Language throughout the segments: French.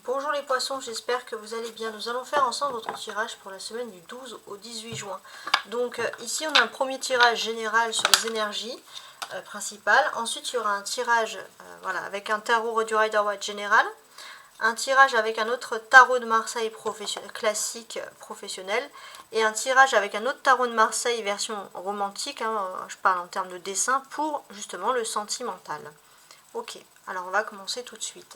Bonjour les poissons, j'espère que vous allez bien. Nous allons faire ensemble votre tirage pour la semaine du 12 au 18 juin. Donc ici on a un premier tirage général sur les énergies principales. Ensuite il y aura un tirage voilà, avec un tarot du Rider-Waite général. Un tirage avec un autre tarot de Marseille classique professionnel. Et un tirage avec un autre tarot de Marseille version romantique, hein, je parle en termes de dessin, pour justement le sentimental. Ok, alors on va commencer tout de suite.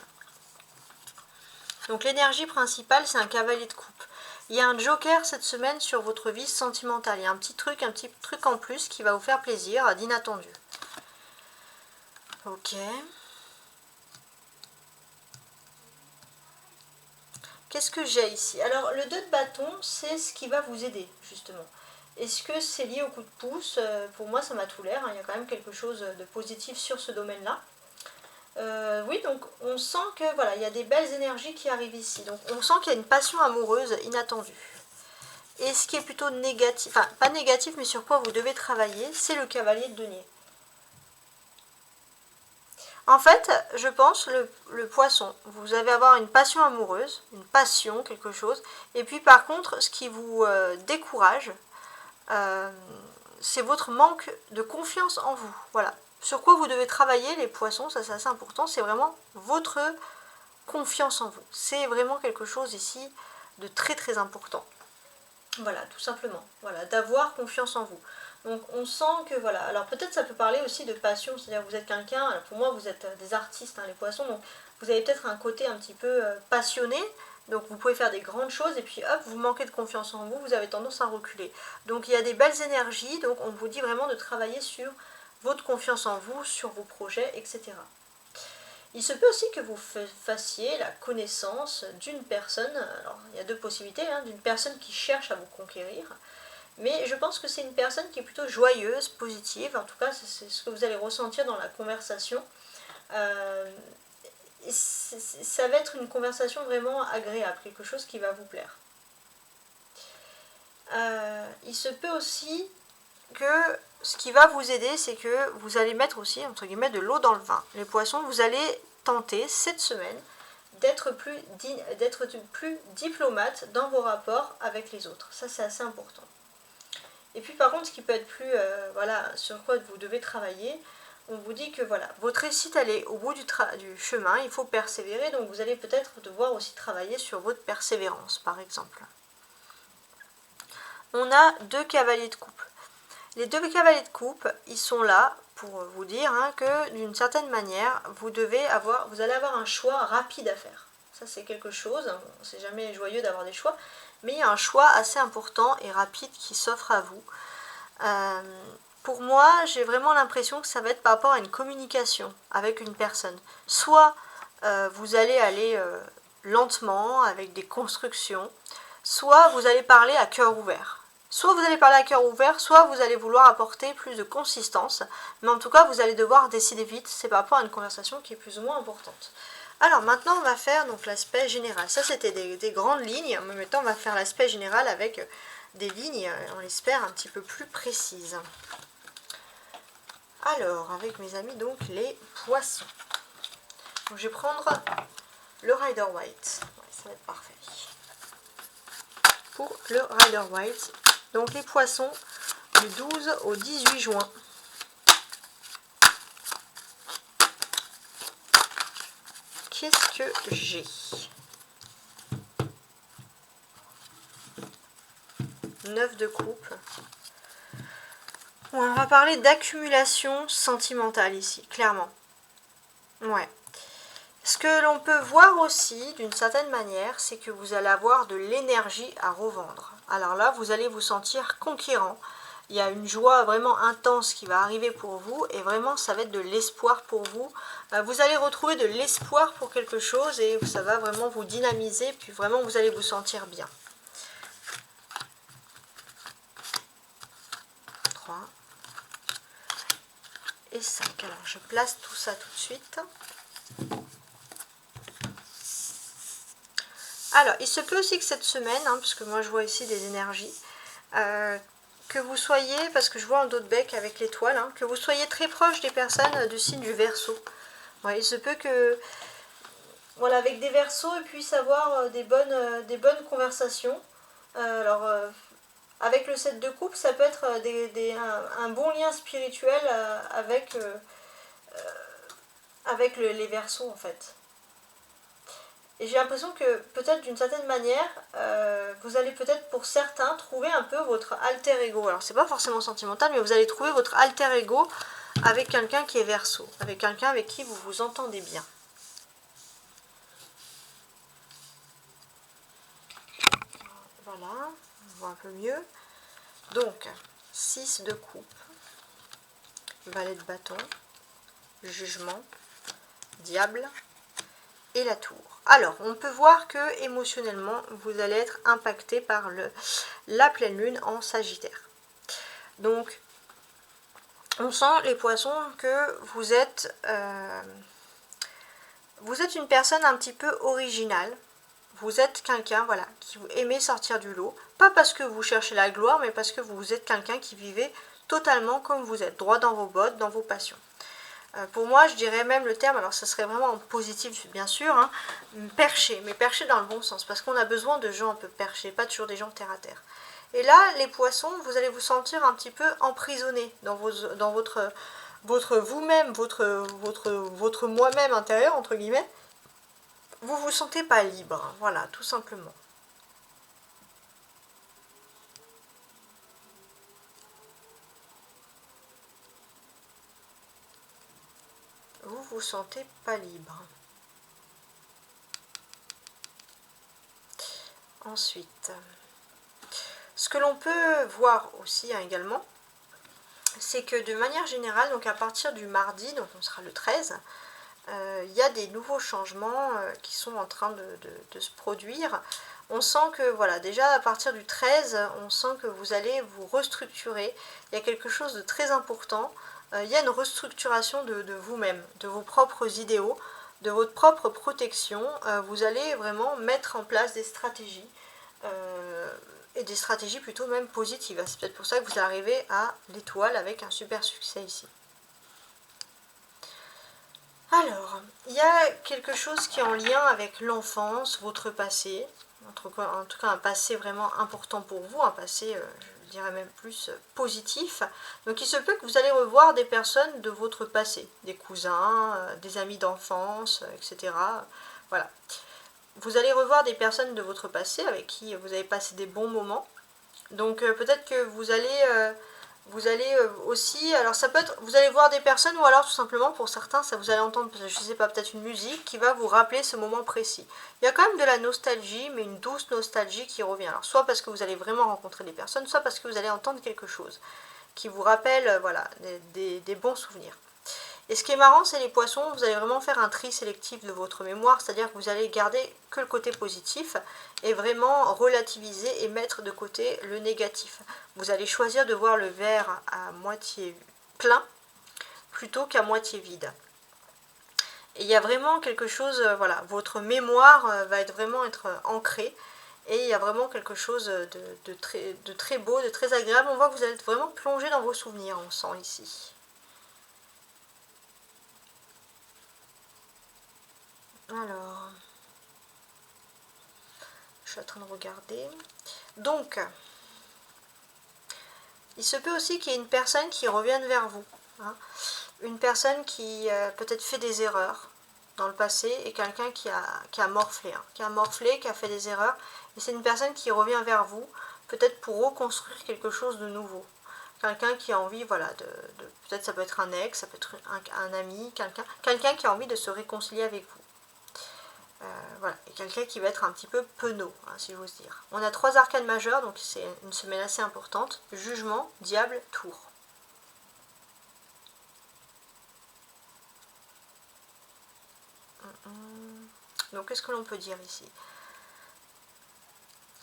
Donc l'énergie principale, c'est un cavalier de coupe. Il y a un joker cette semaine sur votre vie sentimentale. Il y a un petit truc en plus qui va vous faire plaisir, d'inattendu. Ok. Qu'est-ce que j'ai ici? Alors le 2 de bâton, c'est ce qui va vous aider, justement. Est-ce que c'est lié au coup de pouce? Pour moi, ça m'a tout l'air. Il y a quand même quelque chose de positif sur ce domaine-là. Oui, donc on sent que voilà, il y a des belles énergies qui arrivent ici. Donc on sent qu'il y a une passion amoureuse inattendue. Et ce qui est plutôt négatif, enfin pas négatif, mais sur quoi vous devez travailler, c'est le cavalier de denier. En fait, je pense, le poisson, vous allez avoir une passion amoureuse, une passion, quelque chose. Et puis par contre, ce qui vous décourage, c'est votre manque de confiance en vous. Voilà. Sur quoi vous devez travailler, les poissons, ça c'est assez important, c'est vraiment votre confiance en vous. C'est vraiment quelque chose ici de très très important. Voilà, tout simplement. Voilà, d'avoir confiance en vous. Donc on sent que voilà, alors peut-être ça peut parler aussi de passion, c'est-à-dire que vous êtes quelqu'un, pour moi vous êtes des artistes, hein, les poissons, donc vous avez peut-être un côté un petit peu passionné, donc vous pouvez faire des grandes choses et puis hop, vous manquez de confiance en vous, vous avez tendance à reculer. Donc il y a des belles énergies, donc on vous dit vraiment de travailler sur votre confiance en vous, sur vos projets, etc. Il se peut aussi que vous fassiez la connaissance d'une personne, alors il y a deux possibilités, hein, d'une personne qui cherche à vous conquérir, mais je pense que c'est une personne qui est plutôt joyeuse, positive, en tout cas c'est ce que vous allez ressentir dans la conversation. Ça va être une conversation vraiment agréable, quelque chose qui va vous plaire. Il se peut aussi que ce qui va vous aider, c'est que vous allez mettre aussi, entre guillemets, de l'eau dans le vin. Les poissons, vous allez tenter cette semaine d'être plus diplomate dans vos rapports avec les autres. Ça, c'est assez important. Et puis, par contre, ce qui peut être plus, voilà, sur quoi vous devez travailler, on vous dit que voilà, votre réussite, elle est au bout du chemin, il faut persévérer, donc vous allez peut-être devoir aussi travailler sur votre persévérance, par exemple. On a deux cavaliers de coupe. Les deux cavaliers de coupe, ils sont là pour vous dire hein, que d'une certaine manière, vous allez avoir un choix rapide à faire. Ça c'est quelque chose, bon, c'est jamais joyeux d'avoir des choix, mais il y a un choix assez important et rapide qui s'offre à vous. Pour moi, j'ai vraiment l'impression que ça va être par rapport à une communication avec une personne. Soit vous allez aller lentement avec des constructions, soit vous allez parler à cœur ouvert. Soit vous allez parler à cœur ouvert, soit vous allez vouloir apporter plus de consistance. Mais en tout cas, vous allez devoir décider vite. C'est par rapport à une conversation qui est plus ou moins importante. Alors maintenant, on va faire donc l'aspect général. Ça, c'était des grandes lignes. Mais maintenant, on va faire l'aspect général avec des lignes, on l'espère, un petit peu plus précises. Alors, avec mes amis, donc les poissons. Donc, je vais prendre le Rider-Waite. Ouais, ça va être parfait. Pour le Rider-Waite. Donc les poissons du 12 au 18 juin. Qu'est-ce que j'ai? 9 de coupe. Bon, on va parler d'accumulation sentimentale ici, clairement. Ouais. Ce que l'on peut voir aussi, d'une certaine manière, c'est que vous allez avoir de l'énergie à revendre. Alors là, vous allez vous sentir conquérant. Il y a une joie vraiment intense qui va arriver pour vous et vraiment, ça va être de l'espoir pour vous. Vous allez retrouver de l'espoir pour quelque chose et ça va vraiment vous dynamiser, puis vraiment, vous allez vous sentir bien. 3 et 5. Alors, je place tout ça tout de suite. Alors, il se peut aussi que cette semaine, hein, parce que moi je vois ici des énergies, que vous soyez, parce que je vois un dos de bec avec l'étoile, hein, que vous soyez très proche des personnes du signe du Verseau. Ouais, il se peut que Voilà, avec des Verseaux et puis avoir des bonnes conversations. Alors, avec le 7 de coupe, ça peut être un bon lien spirituel avec les Verseaux en fait. Et j'ai l'impression que peut-être d'une certaine manière, vous allez peut-être pour certains trouver un peu votre alter ego. Alors c'est pas forcément sentimental, mais vous allez trouver votre alter ego avec quelqu'un qui est Verseau, avec quelqu'un avec qui vous vous entendez bien. Voilà, on voit un peu mieux. Donc, 6 de coupe, valet de bâton, jugement, diable et la tour. Alors, on peut voir que émotionnellement, vous allez être impacté par la pleine lune en Sagittaire. Donc, on sent les poissons que vous êtes une personne un petit peu originale. Vous êtes quelqu'un, voilà, qui vous aimez sortir du lot. Pas parce que vous cherchez la gloire, mais parce que vous êtes quelqu'un qui vivait totalement comme vous êtes, droit dans vos bottes, dans vos passions. Pour moi, je dirais même le terme, alors ça serait vraiment en positif bien sûr, hein, perché, mais perché dans le bon sens, parce qu'on a besoin de gens un peu perchés, pas toujours des gens terre à terre. Et là, les poissons, vous allez vous sentir un petit peu emprisonné dans votre vous-même, votre moi-même intérieur, entre guillemets. Vous vous sentez pas libre, voilà, tout simplement. Vous vous sentez pas libre. Ensuite, ce que l'on peut voir aussi hein, également, c'est que de manière générale, donc à partir du mardi, donc on sera le 13, il y a des nouveaux changements qui sont en train de se produire. On sent que, voilà, déjà à partir du 13, on sent que vous allez vous restructurer. Il y a quelque chose de très important. Il y a une restructuration de vous-même, de vos propres idéaux, de votre propre protection. Vous allez vraiment mettre en place des stratégies. Et des stratégies plutôt même positives. C'est peut-être pour ça que vous arrivez à l'étoile avec un super succès ici. Alors, il y a quelque chose qui est en lien avec l'enfance, votre passé, en tout cas un passé vraiment important pour vous, un passé, je dirais même plus positif. Donc il se peut que vous allez revoir des personnes de votre passé, des cousins, des amis d'enfance, etc. Voilà. Vous allez revoir des personnes de votre passé avec qui vous avez passé des bons moments. Donc peut-être que vous allez aussi, alors ça peut être, vous allez voir des personnes ou alors tout simplement pour certains, ça vous allez entendre, je sais pas, peut-être une musique qui va vous rappeler ce moment précis. Il y a quand même de la nostalgie, mais une douce nostalgie qui revient. Alors soit parce que vous allez vraiment rencontrer des personnes, soit parce que vous allez entendre quelque chose qui vous rappelle, voilà, des bons souvenirs. Et ce qui est marrant, c'est les poissons, vous allez vraiment faire un tri sélectif de votre mémoire, c'est-à-dire que vous allez garder que le côté positif et vraiment relativiser et mettre de côté le négatif. Vous allez choisir de voir le verre à moitié plein plutôt qu'à moitié vide. Et il y a vraiment quelque chose, voilà, votre mémoire va vraiment être ancrée et il y a vraiment quelque chose de très beau, de très agréable. On voit que vous allez être vraiment plongé dans vos souvenirs, on sent ici. Alors, je suis en train de regarder. Donc, il se peut aussi qu'il y ait une personne qui revienne vers vous. Hein. Une personne qui peut-être fait des erreurs dans le passé et quelqu'un qui a morflé. Hein, qui a morflé, qui a fait des erreurs. Et c'est une personne qui revient vers vous, peut-être pour reconstruire quelque chose de nouveau. Quelqu'un qui a envie, voilà, peut-être ça peut être un ex, ça peut être un ami, quelqu'un qui a envie de se réconcilier avec vous. Voilà, et quelqu'un qui va être un petit peu penaud, hein, si j'ose dire. On a 3 arcanes majeures, donc c'est une semaine assez importante. Jugement, diable, tour. Donc qu'est-ce que l'on peut dire ici?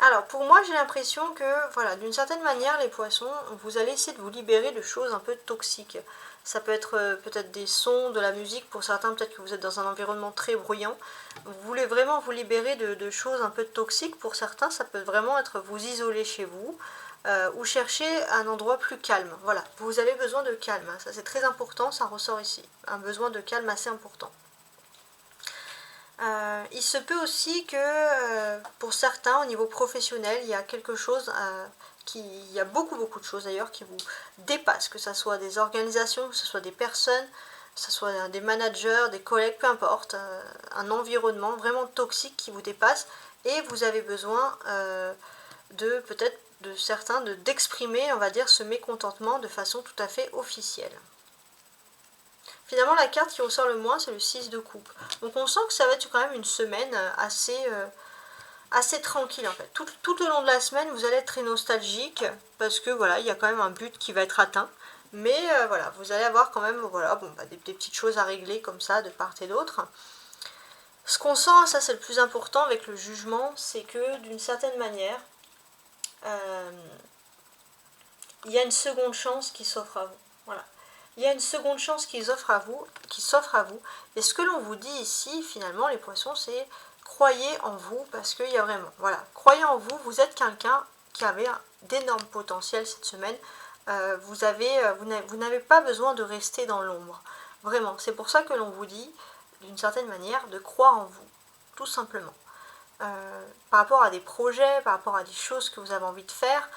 Alors pour moi j'ai l'impression que, voilà, d'une certaine manière les poissons, vous allez essayer de vous libérer de choses un peu toxiques. Ça peut être peut-être des sons, de la musique, pour certains peut-être que vous êtes dans un environnement très bruyant. Vous voulez vraiment vous libérer de choses un peu toxiques, pour certains ça peut vraiment être vous isoler chez vous, ou chercher un endroit plus calme. Voilà, vous avez besoin de calme, hein. Ça c'est très important, ça ressort ici, un besoin de calme assez important. Il se peut aussi que pour certains, au niveau professionnel, il y a quelque chose il y a beaucoup de choses d'ailleurs qui vous dépassent, que ce soit des organisations, que ce soit des personnes, que ce soit des managers, des collègues, peu importe, un environnement vraiment toxique qui vous dépasse et vous avez besoin de peut-être de certains d'exprimer, on va dire, ce mécontentement de façon tout à fait officielle. Finalement, la carte qui ressort le moins, c'est le 6 de coupe. Donc on sent que ça va être quand même une semaine assez tranquille en fait. Tout au long de la semaine, vous allez être très nostalgique parce que voilà, il y a quand même un but qui va être atteint. Mais voilà, vous allez avoir quand même voilà, bon, des petites choses à régler comme ça de part et d'autre. Ce qu'on sent, ça c'est le plus important avec le jugement, c'est que d'une certaine manière, il y a une seconde chance qui s'offre à vous. Voilà. Il y a une seconde chance qui s'offre à vous. Et ce que l'on vous dit ici, finalement, les poissons, c'est croyez en vous, parce qu'il y a vraiment, voilà, croyez en vous, vous êtes quelqu'un qui avait d'énormes potentiels cette semaine. Vous n'avez pas besoin de rester dans l'ombre. Vraiment, c'est pour ça que l'on vous dit, d'une certaine manière, de croire en vous, tout simplement. Par rapport à des projets, par rapport à des choses que vous avez envie de faire,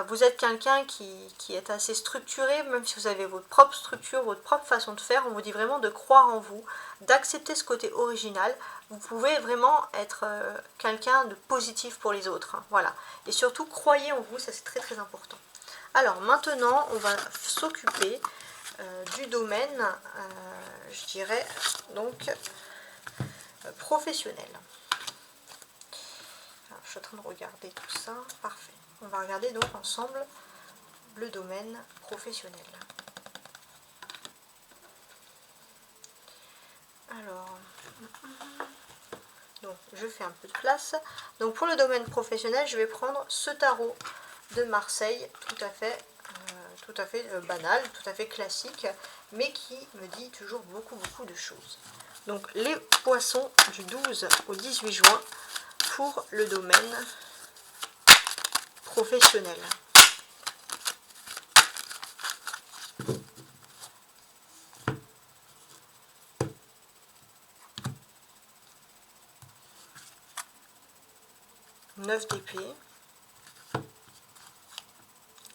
vous êtes quelqu'un qui est assez structuré, même si vous avez votre propre structure, votre propre façon de faire, on vous dit vraiment de croire en vous, d'accepter ce côté original. Vous pouvez vraiment être quelqu'un de positif pour les autres, hein, voilà. Et surtout, croyez en vous, ça c'est très très important. Alors maintenant, on va s'occuper du domaine, je dirais, donc, professionnel. Alors, je suis en train de regarder tout ça, parfait. On va regarder donc ensemble le domaine professionnel. Alors, donc je fais un peu de place. Donc pour le domaine professionnel, je vais prendre ce tarot de Marseille, tout à fait banal, tout à fait classique, mais qui me dit toujours beaucoup de choses. Donc les poissons du 12 au 18 juin pour le domaine professionnel. Neuf d'épée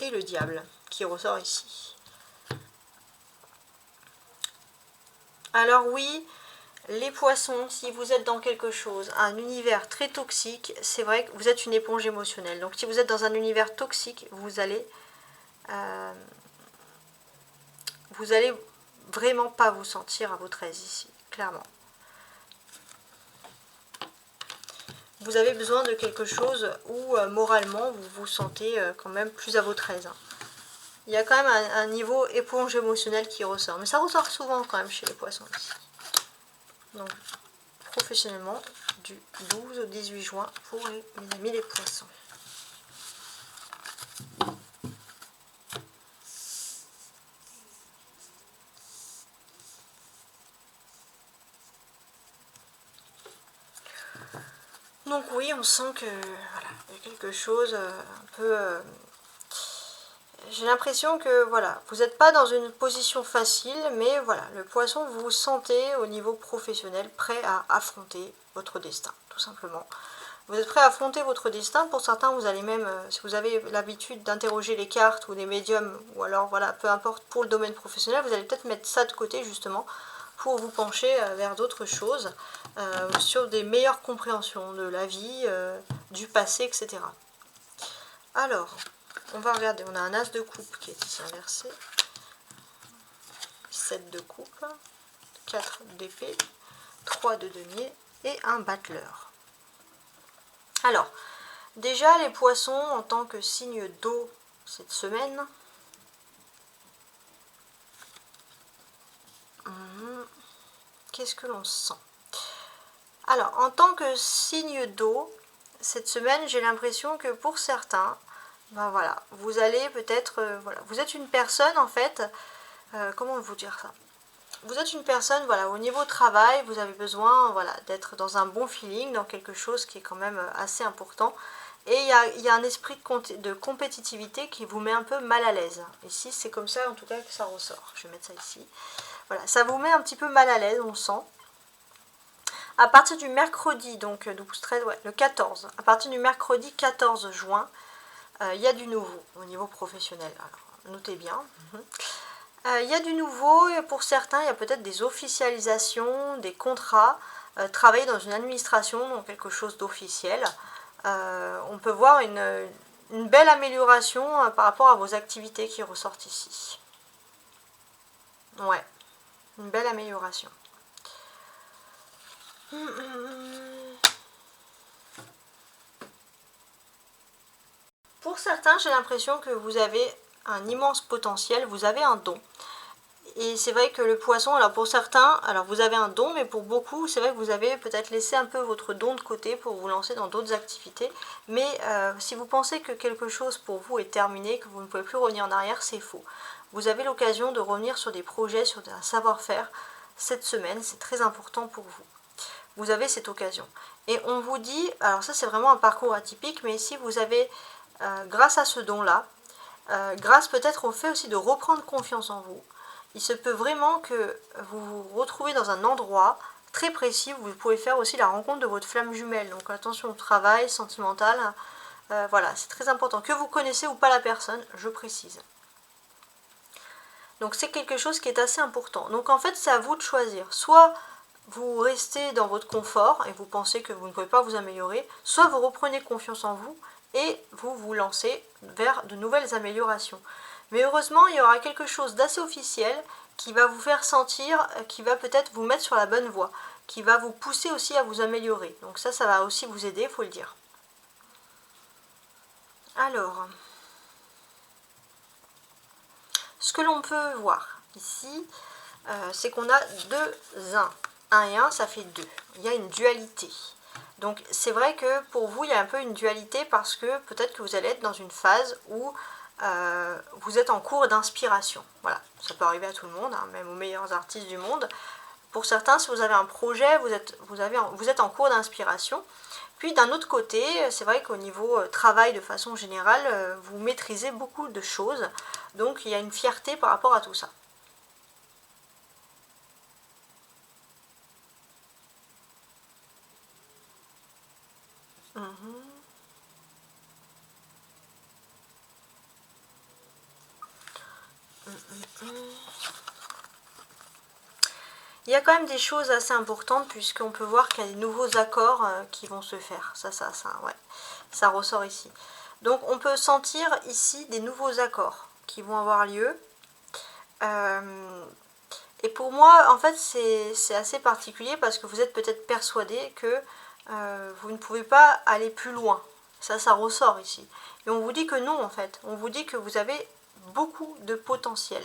et le diable qui ressort ici. Alors oui, les poissons, si vous êtes dans quelque chose, un univers très toxique, c'est vrai que vous êtes une éponge émotionnelle. Donc si vous êtes dans un univers toxique, vous allez vraiment pas vous sentir à votre aise ici, clairement. Vous avez besoin de quelque chose où moralement vous vous sentez quand même plus à votre aise. Il y a quand même un niveau éponge émotionnelle qui ressort. Mais ça ressort souvent quand même chez les poissons ici. Donc professionnellement, du 12 au 18 juin pour mes amis les poissons. Donc oui, on sent que voilà, il y a quelque chose un peu... j'ai l'impression que voilà, vous n'êtes pas dans une position facile, mais voilà, le poisson, vous vous sentez au niveau professionnel prêt à affronter votre destin, tout simplement. Vous êtes prêt à affronter votre destin. Pour certains, vous allez même, si vous avez l'habitude d'interroger les cartes ou des médiums, ou alors voilà, peu importe, pour le domaine professionnel, vous allez peut-être mettre ça de côté justement pour vous pencher vers d'autres choses, sur des meilleures compréhensions de la vie, du passé, etc. Alors, on va regarder, on a un as de coupe qui est ici inversé, 7 de coupe, 4 d'épée, 3 de denier et un battleur. Alors, déjà les poissons en tant que signe d'eau cette semaine, qu'est-ce que l'on sent? Alors, en tant que signe d'eau, cette semaine, j'ai l'impression que pour certains, ben voilà, vous allez peut-être, voilà, vous êtes une personne en fait, comment vous dire ça? Vous êtes une personne, voilà, au niveau travail, vous avez besoin, voilà, d'être dans un bon feeling, dans quelque chose qui est quand même assez important. Et il y a un esprit de compétitivité qui vous met un peu mal à l'aise. Ici, c'est comme ça, en tout cas, que ça ressort. Je vais mettre ça ici. Voilà, ça vous met un petit peu mal à l'aise, on sent. À partir du mercredi, donc 12, 13, ouais, le 14, à partir du mercredi 14 juin, il y a du nouveau au niveau professionnel. Alors, notez bien. Il y a du nouveau, et pour certains, il y a peut-être des officialisations, des contrats, travailler dans une administration, donc quelque chose d'officiel. On peut voir une belle amélioration par rapport à vos activités qui ressortent ici. Ouais, une belle amélioration. Pour certains, j'ai l'impression que vous avez un immense potentiel, vous avez un don. Et c'est vrai que le poisson, alors pour certains, alors vous avez un don, mais pour beaucoup, c'est vrai que vous avez peut-être laissé un peu votre don de côté pour vous lancer dans d'autres activités. Mais si vous pensez que quelque chose pour vous est terminé, que vous ne pouvez plus revenir en arrière, c'est faux. Vous avez l'occasion de revenir sur des projets, sur un savoir-faire cette semaine, c'est très important pour vous. Vous avez cette occasion. Et on vous dit, alors ça c'est vraiment un parcours atypique, mais si vous avez, grâce à ce don-là, grâce peut-être au fait aussi de reprendre confiance en vous, il se peut vraiment que vous vous retrouvez dans un endroit très précis où vous pouvez faire aussi la rencontre de votre flamme jumelle. Donc attention au travail, sentimental, voilà, c'est très important. Que vous connaissez ou pas la personne, je précise. Donc c'est quelque chose qui est assez important. Donc en fait, c'est à vous de choisir. Soit vous restez dans votre confort et vous pensez que vous ne pouvez pas vous améliorer, soit vous reprenez confiance en vous et vous vous lancez vers de nouvelles améliorations. Mais heureusement, il y aura quelque chose d'assez officiel qui va vous faire sentir, qui va peut-être vous mettre sur la bonne voie, qui va vous pousser aussi à vous améliorer. Donc ça va aussi vous aider, il faut le dire. Alors, ce que l'on peut voir ici, c'est qu'on a deux 1. 1 et 1, ça fait 2. Il y a une dualité. Donc c'est vrai que pour vous, il y a un peu une dualité parce que peut-être que vous allez être dans une phase où vous êtes en cours d'inspiration. Voilà, ça peut arriver à tout le monde, hein, même aux meilleurs artistes du monde. Pour certains, si vous avez un projet, vous êtes en cours d'inspiration. Puis d'un autre côté, c'est vrai qu'au niveau travail de façon générale, vous maîtrisez beaucoup de choses. Donc il y a une fierté par rapport à tout ça. Il y a quand même des choses assez importantes puisqu'on peut voir qu'il y a des nouveaux accords qui vont se faire. Ouais, ça ressort ici. Donc on peut sentir ici des nouveaux accords qui vont avoir lieu. Et pour moi, en fait, c'est assez particulier parce que vous êtes peut-être persuadé que vous ne pouvez pas aller plus loin. Ça ressort ici. Et on vous dit que non, en fait. On vous dit que vous avez beaucoup de potentiel.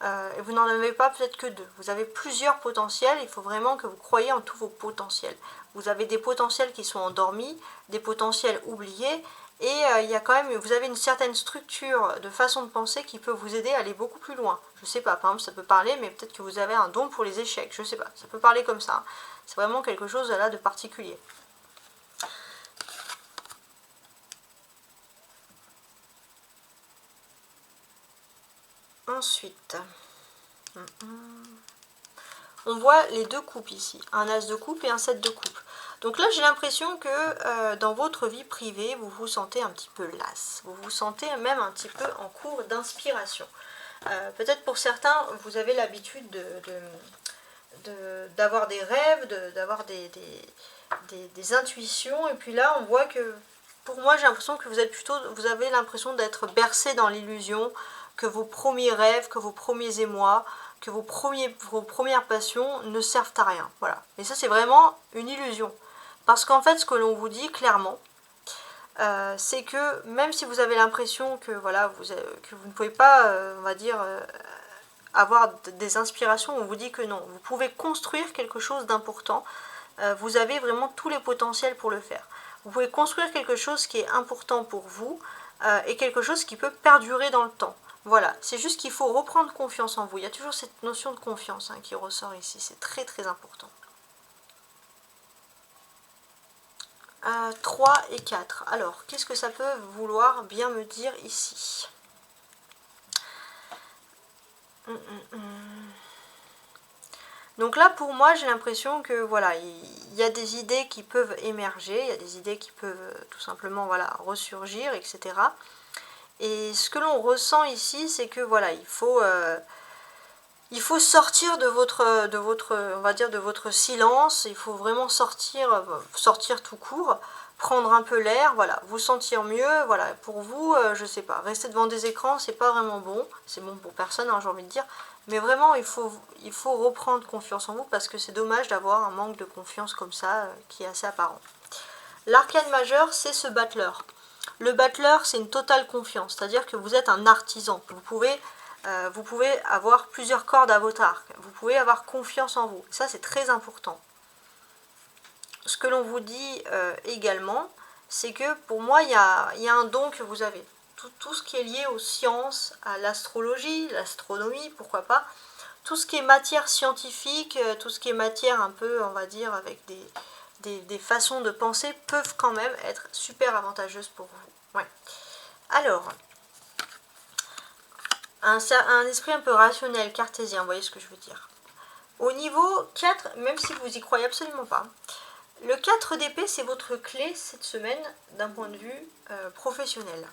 Et vous n'en avez pas peut-être que deux. Vous avez plusieurs potentiels. Il faut vraiment que vous croyiez en tous vos potentiels. Vous avez des potentiels qui sont endormis, des potentiels oubliés. Et il y a quand même, vous avez une certaine structure de façon de penser qui peut vous aider à aller beaucoup plus loin. Je sais pas, par exemple, ça peut parler, mais peut-être que vous avez un don pour les échecs. Je sais pas, ça peut parler comme ça. C'est vraiment quelque chose là de particulier. Ensuite, on voit les deux coupes ici, un as de coupe et un 7 de coupe. Donc là, j'ai l'impression que dans votre vie privée, vous vous sentez un petit peu lasse. Vous vous sentez même un petit peu en cours d'inspiration. Peut-être pour certains, vous avez l'habitude d'avoir des rêves, d'avoir des intuitions. Et puis là, on voit que, pour moi, j'ai l'impression que vous avez l'impression d'être bercé dans l'illusion, que vos premiers rêves, que vos premiers émois, que vos premières passions ne servent à rien. Voilà. Et ça, c'est vraiment une illusion. Parce qu'en fait, ce que l'on vous dit clairement, c'est que même si vous avez l'impression que, voilà, que vous ne pouvez pas, on va dire, avoir des inspirations, on vous dit que non. Vous pouvez construire quelque chose d'important. Vous avez vraiment tous les potentiels pour le faire. Vous pouvez construire quelque chose qui est important pour vous et quelque chose qui peut perdurer dans le temps. Voilà, c'est juste qu'il faut reprendre confiance en vous. Il y a toujours cette notion de confiance qui ressort ici. C'est très très important. 3 et 4. Alors, qu'est-ce que ça peut vouloir bien me dire ici? Donc là, pour moi, j'ai l'impression que voilà, il y a des idées qui peuvent émerger, il y a des idées qui peuvent tout simplement voilà, ressurgir, etc. Et ce que l'on ressent ici, c'est que voilà, il faut sortir de votre, on va dire, de votre silence. Il faut vraiment sortir tout court, prendre un peu l'air, voilà, vous sentir mieux. Voilà, pour vous, je sais pas, rester devant des écrans, c'est pas vraiment bon. C'est bon pour personne, hein, j'ai envie de dire. Mais vraiment, il faut reprendre confiance en vous parce que c'est dommage d'avoir un manque de confiance comme ça qui est assez apparent. L'arcane majeur, c'est ce battleur. Le battleur, c'est une totale confiance, c'est-à-dire que vous êtes un artisan. Vous pouvez avoir plusieurs cordes à votre arc. Vous pouvez avoir confiance en vous. Ça, c'est très important. Ce que l'on vous dit également, c'est que pour moi, il y a un don que vous avez. Tout ce qui est lié aux sciences, à l'astrologie, l'astronomie, pourquoi pas. Tout ce qui est matière scientifique, tout ce qui est matière un peu, on va dire, avec des façons de penser, peuvent quand même être super avantageuses pour vous. Ouais. Alors, un esprit un peu rationnel, cartésien, vous voyez ce que je veux dire. Au niveau 4, même si vous y croyez absolument pas, le 4 d'épée, c'est votre clé cette semaine d'un point de vue professionnel.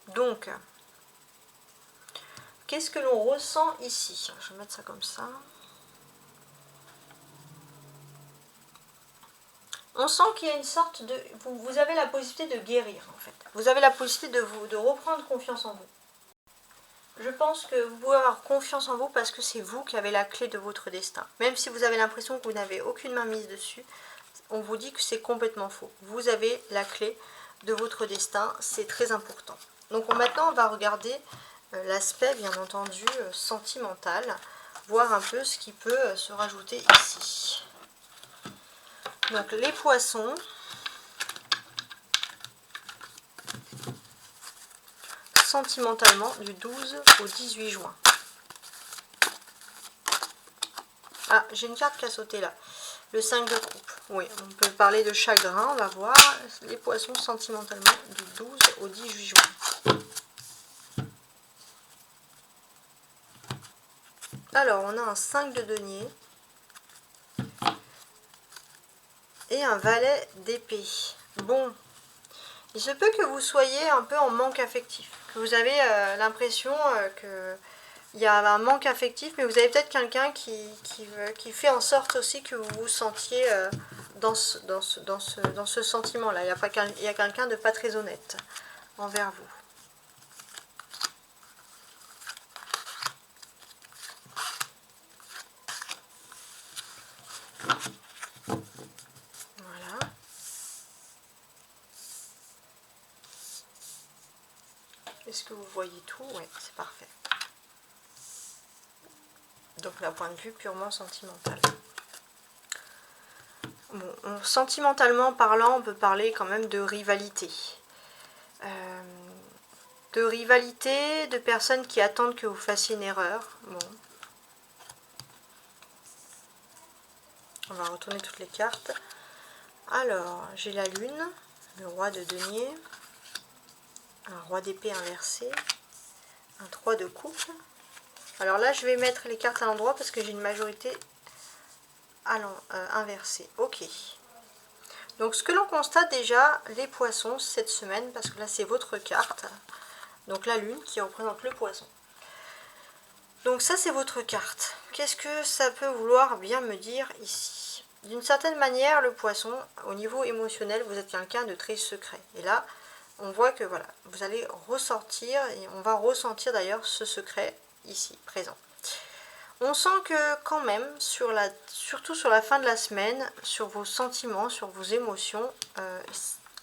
Donc, qu'est-ce que l'on ressent ici? Je vais mettre ça comme ça. On sent qu'il y a une sorte de... Vous avez la possibilité de guérir, en fait. Vous avez la possibilité de reprendre confiance en vous. Je pense que vous pouvez avoir confiance en vous parce que c'est vous qui avez la clé de votre destin. Même si vous avez l'impression que vous n'avez aucune main mise dessus, on vous dit que c'est complètement faux. Vous avez la clé de votre destin, c'est très important. Donc maintenant, on va regarder l'aspect, bien entendu, sentimental, voir un peu ce qui peut se rajouter ici. Donc les poissons, sentimentalement du 12 au 18 juin. Ah, j'ai une carte qui a sauté là. Le 5 de coupe. Oui, on peut parler de chagrin, on va voir. Les poissons sentimentalement du 12 au 18 juin. Alors, on a un 5 de denier. Et un valet d'épée. Bon, il se peut que vous soyez un peu en manque affectif. Que vous avez l'impression que... il y a un manque affectif, mais vous avez peut-être quelqu'un qui fait en sorte aussi que vous vous sentiez dans ce sentiment-là. Il y a quelqu'un de pas très honnête envers vous. Voilà. Est-ce que vous voyez tout? Oui, c'est parfait. Donc d'un point de vue purement sentimental. Bon, sentimentalement parlant, on peut parler quand même de rivalité. De personnes qui attendent que vous fassiez une erreur. Bon. On va retourner toutes les cartes. Alors, j'ai la lune, le roi de denier, un roi d'épée inversé, un 3 de coupe. Alors là, je vais mettre les cartes à l'endroit parce que j'ai une majorité inversée. Ok. Donc, ce que l'on constate déjà, les poissons, cette semaine, parce que là, c'est votre carte. Donc, la lune qui représente le poisson. Donc, ça, c'est votre carte. Qu'est-ce que ça peut vouloir bien me dire ici? D'une certaine manière, le poisson, au niveau émotionnel, vous êtes quelqu'un de très secret. Et là, on voit que voilà, vous allez ressortir, et on va ressentir d'ailleurs ce secret ici, présent. On sent que quand même, surtout sur la fin de la semaine, sur vos sentiments, sur vos émotions,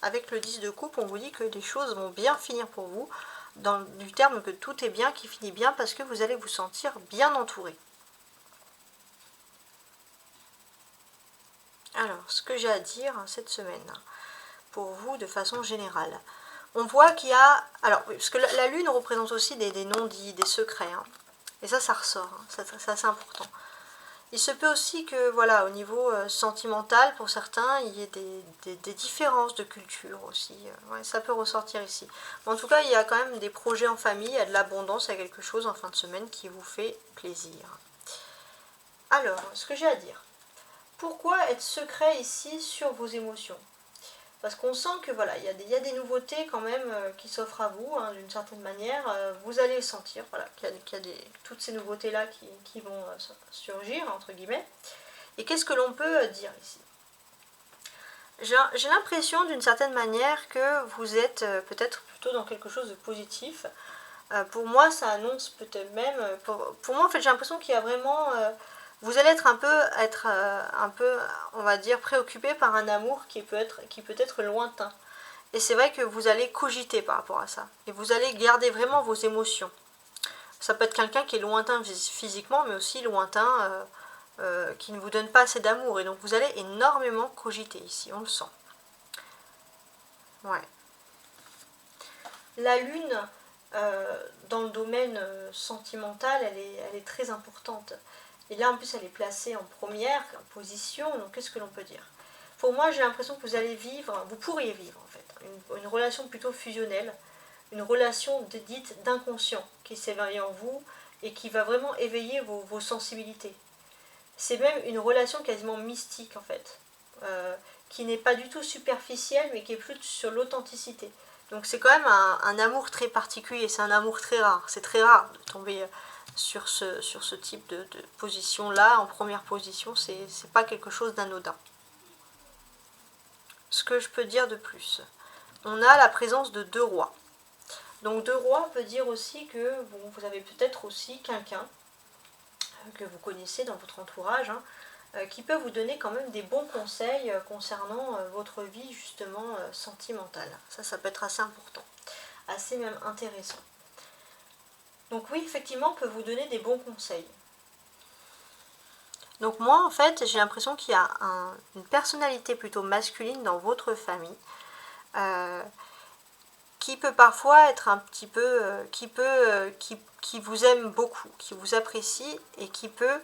avec le 10 de coupe, on vous dit que les choses vont bien finir pour vous, du terme que tout est bien, qui finit bien, parce que vous allez vous sentir bien entouré. Alors, ce que j'ai à dire cette semaine, pour vous de façon générale, on voit qu'il y a... Alors, parce que la lune représente aussi des non-dits, des secrets, hein. Et ça ressort, hein, c'est assez important. Il se peut aussi que, voilà, au niveau sentimental, pour certains, il y ait des différences de culture aussi. Ouais, ça peut ressortir ici. Mais en tout cas, il y a quand même des projets en famille, il y a de l'abondance, il y a quelque chose en fin de semaine qui vous fait plaisir. Alors, ce que j'ai à dire. Pourquoi être secret ici sur vos émotions? Parce qu'on sent que voilà, il y a des nouveautés quand même qui s'offrent à vous, hein, d'une certaine manière. Vous allez sentir voilà, qu'il y a toutes ces nouveautés-là qui vont surgir, entre guillemets. Et qu'est-ce que l'on peut dire ici? J'ai l'impression d'une certaine manière que vous êtes peut-être plutôt dans quelque chose de positif. Pour moi, ça annonce peut-être même... pour moi, en fait, j'ai l'impression qu'il y a vraiment... vous allez être un peu, on va dire, préoccupé par un amour qui peut être lointain. Et c'est vrai que vous allez cogiter par rapport à ça. Et vous allez garder vraiment vos émotions. Ça peut être quelqu'un qui est lointain physiquement, mais aussi lointain, qui ne vous donne pas assez d'amour. Et donc vous allez énormément cogiter ici, on le sent. Ouais. La lune, dans le domaine sentimental, elle est très importante. Et là, en plus, elle est placée en première position. Donc, qu'est-ce que l'on peut dire? Pour moi, j'ai l'impression que vous pourriez vivre, en fait, une relation plutôt fusionnelle, une relation dite d'inconscient qui s'éveille en vous et qui va vraiment éveiller vos sensibilités. C'est même une relation quasiment mystique, en fait, qui n'est pas du tout superficielle, mais qui est plus sur l'authenticité. Donc c'est quand même un amour très particulier, c'est un amour très rare. C'est très rare de tomber sur ce type de position-là, en première position, c'est pas quelque chose d'anodin. Ce que je peux dire de plus, on a la présence de 2 rois. Donc 2 rois peut dire aussi que bon, vous avez peut-être aussi quelqu'un que vous connaissez dans votre entourage, hein, qui peut vous donner quand même des bons conseils concernant votre vie justement sentimentale. Ça peut être assez important, assez même intéressant. Donc oui, effectivement, on peut vous donner des bons conseils. Donc moi, en fait, j'ai l'impression qu'il y a une personnalité plutôt masculine dans votre famille, qui peut parfois être un petit peu, qui vous aime beaucoup, qui vous apprécie et qui peut,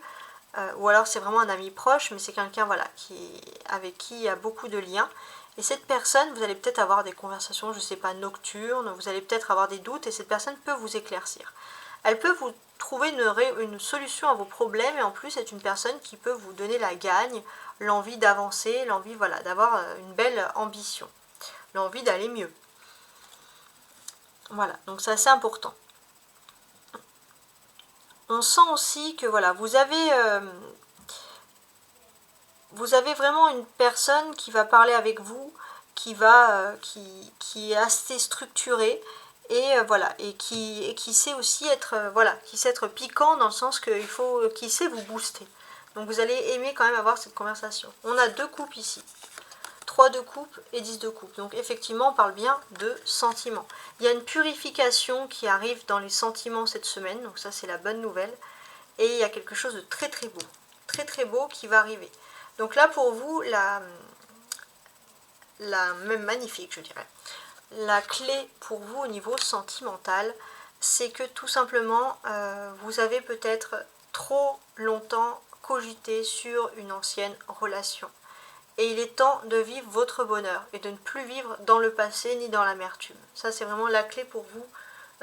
ou alors c'est vraiment un ami proche, mais c'est quelqu'un voilà, avec qui il y a beaucoup de liens. Et cette personne, vous allez peut-être avoir des conversations, je ne sais pas, nocturnes, vous allez peut-être avoir des doutes et cette personne peut vous éclaircir. Elle peut vous trouver une solution à vos problèmes et en plus c'est une personne qui peut vous donner la gagne, l'envie d'avancer, l'envie voilà, d'avoir une belle ambition, l'envie d'aller mieux. Voilà, donc c'est assez important. On sent aussi que voilà, vous avez vraiment une personne qui va parler avec vous, qui est assez structurée et voilà, et qui sait aussi être voilà, qui sait être piquant dans le sens qu'il sait vous booster. Donc vous allez aimer quand même avoir cette conversation. On a 2 coupes ici. 3 de coupe et 10 de coupe. Donc effectivement, on parle bien de sentiments. Il y a une purification qui arrive dans les sentiments cette semaine, donc ça c'est la bonne nouvelle. Et il y a quelque chose de très très beau qui va arriver. Donc là pour vous, même magnifique je dirais, la clé pour vous au niveau sentimental, c'est que tout simplement, vous avez peut-être trop longtemps cogité sur une ancienne relation. Et il est temps de vivre votre bonheur et de ne plus vivre dans le passé ni dans l'amertume. Ça, c'est vraiment la clé pour vous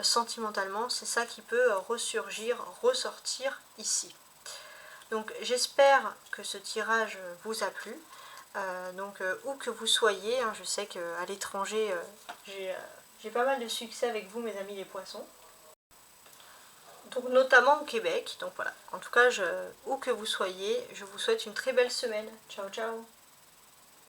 sentimentalement. C'est ça qui peut ressurgir, ressortir ici. Donc, j'espère que ce tirage vous a plu. Où que vous soyez, hein, je sais qu'à l'étranger, j'ai pas mal de succès avec vous, mes amis les poissons. Donc, notamment au Québec. Donc voilà. En tout cas, où que vous soyez, je vous souhaite une très belle semaine. Ciao, ciao.